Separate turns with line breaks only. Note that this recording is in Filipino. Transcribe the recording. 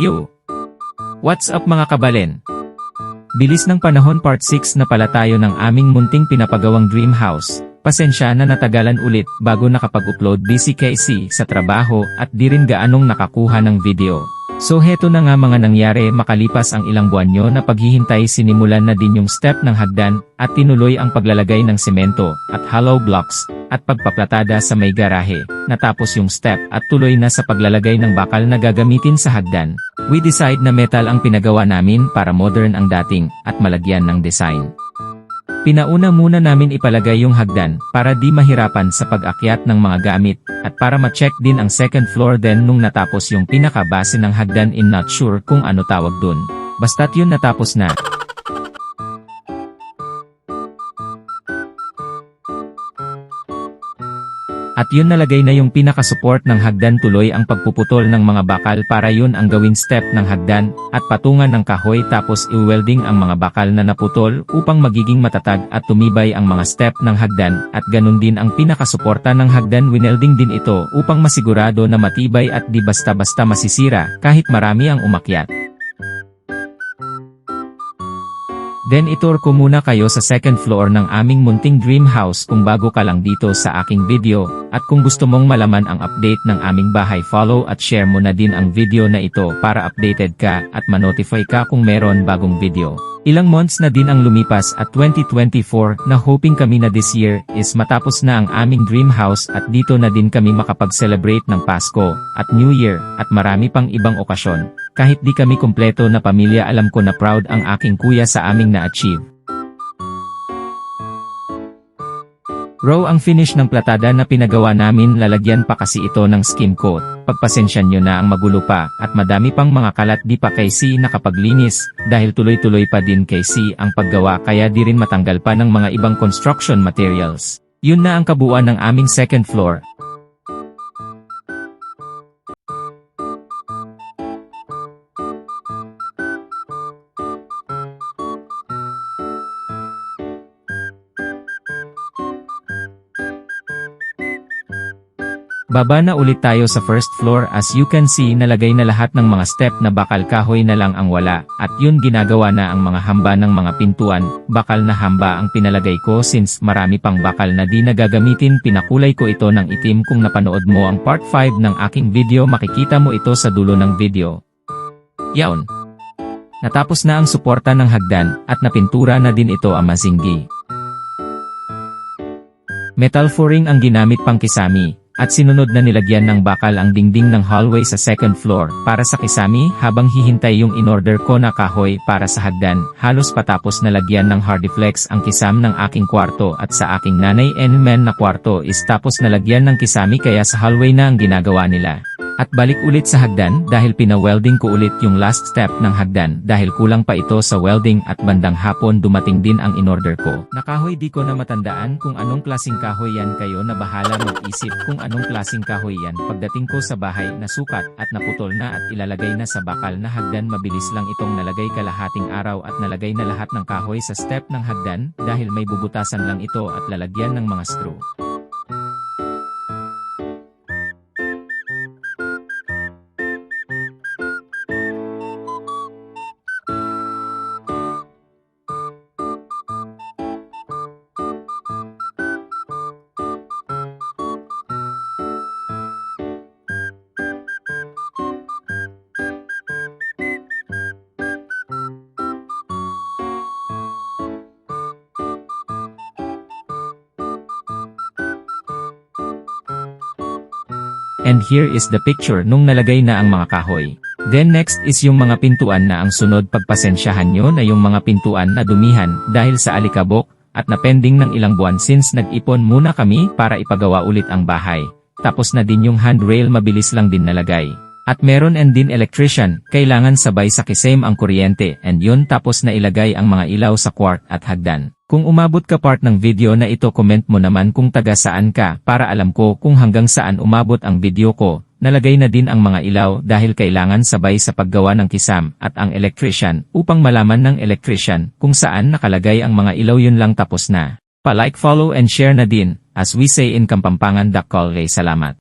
Yo! What's up mga kabalen? Bilis ng panahon part 6 na pala tayo ng aming munting pinapagawang dream house. Pasensya na natagalan ulit bago nakapag-upload, busy kasi sa trabaho at di rin gaanong nakakuha ng video. So heto na nga mga nangyari makalipas ang ilang buwan nyo na paghihintay, sinimulan na din yung step ng hagdan at tinuloy ang paglalagay ng semento at hollow blocks at pagpaplatada sa may garahe. Natapos yung step at tuloy na sa paglalagay ng bakal na gagamitin sa hagdan. We decide na metal ang pinagawa namin para modern ang dating at malagyan ng design. Pinauna muna namin ipalagay yung hagdan para di mahirapan sa pag-akyat ng mga gamit at para ma-check din ang second floor, then nung natapos yung pinaka-base ng hagdan, not sure kung ano tawag dun. Basta't yun natapos na. At yun nalagay na yung pinaka-support ng hagdan, tuloy ang pagpuputol ng mga bakal para yun ang gawin step ng hagdan at patungan ng kahoy, tapos i-welding ang mga bakal na naputol upang magiging matatag at tumibay ang mga step ng hagdan at ganun din ang pinaka-suporta ng hagdan, winelding din ito upang masigurado na matibay at di basta-basta masisira kahit marami ang umakyat. Then itur ko muna kayo sa second floor ng aming munting dream house kung bago ka lang dito sa aking video, at kung gusto mong malaman ang update ng aming bahay, follow at share mo na din ang video na ito para updated ka at manotify ka kung meron bagong video. Ilang months na din ang lumipas at 2024 na hoping kami na this year is matapos na ang aming dream house at dito na din kami makapag-celebrate ng Pasko at New Year at marami pang ibang okasyon. Kahit di kami kumpleto na pamilya, alam ko na proud ang aking kuya sa aming na-achieve. Raw ang finish ng platada na pinagawa namin, lalagyan pa kasi ito ng skim coat. Pagpasensyan nyo na ang magulo pa at madami pang mga kalat, di pa kay C nakapaglinis dahil tuloy-tuloy pa din kay C ang paggawa, kaya di rin matanggal pa ng mga ibang construction materials. Yun na ang kabuuan ng aming second floor. Baba na ulit tayo sa first floor. As you can see, nalagay na lahat ng mga step na bakal, kahoy na lang ang wala, at yun ginagawa na ang mga hamba ng mga pintuan. Bakal na hamba ang pinalagay ko since marami pang bakal na di nagagamitin. Pinakulay ko ito ng itim. Kung napanood mo ang part 5 ng aking video, makikita mo ito sa dulo ng video. Yaon. Natapos na ang suporta ng hagdan at napintura na din ito ang masinggi. Metal flooring ang ginamit pang kisami. At sinunod na nilagyan ng bakal ang dingding ng hallway sa second floor para sa kisami, habang hihintay yung in-order ko na kahoy para sa hagdan. Halos patapos na lagyan ng hardiflex ang kisam ng aking kwarto at sa aking nanay and men na kwarto is tapos na lagyan ng kisami, kaya sa hallway na ang ginagawa nila. At balik ulit sa hagdan dahil pina-welding ko ulit yung last step ng hagdan dahil kulang pa ito sa welding, at bandang hapon dumating din ang in-order ko. Nakahoy, di ko na matandaan kung anong klaseng kahoy yan, kayo na bahala mag-isip kung anong klaseng kahoy yan. Pagdating ko sa bahay, nasukat at naputol na at ilalagay na sa bakal na hagdan. Mabilis lang itong nalagay, kalahating araw at nalagay na lahat ng kahoy sa step ng hagdan dahil may bubutasan lang ito at lalagyan ng mga screw. And here is the picture nung nalagay na ang mga kahoy. Then next is yung mga pintuan na ang sunod. Pagpasensyahan nyo na yung mga pintuan na dumihan dahil sa alikabok at napending ng ilang buwan since nag-ipon muna kami para ipagawa ulit ang bahay. Tapos na din yung handrail, mabilis lang din nalagay. At meron and din electrician, kailangan sabay sa kisame ang kuryente, and yun, tapos na ilagay ang mga ilaw sa court at hagdan. Kung umabot ka part ng video na ito, comment mo naman kung taga saan ka para alam ko kung hanggang saan umabot ang video ko. Nalagay na din ang mga ilaw dahil kailangan sabay sa paggawa ng kisam at ang electrician upang malaman ng electrician kung saan nakalagay ang mga ilaw. Yun lang, tapos na. Pa-like, follow and share na din, as we say in Kapampangan. Salamat.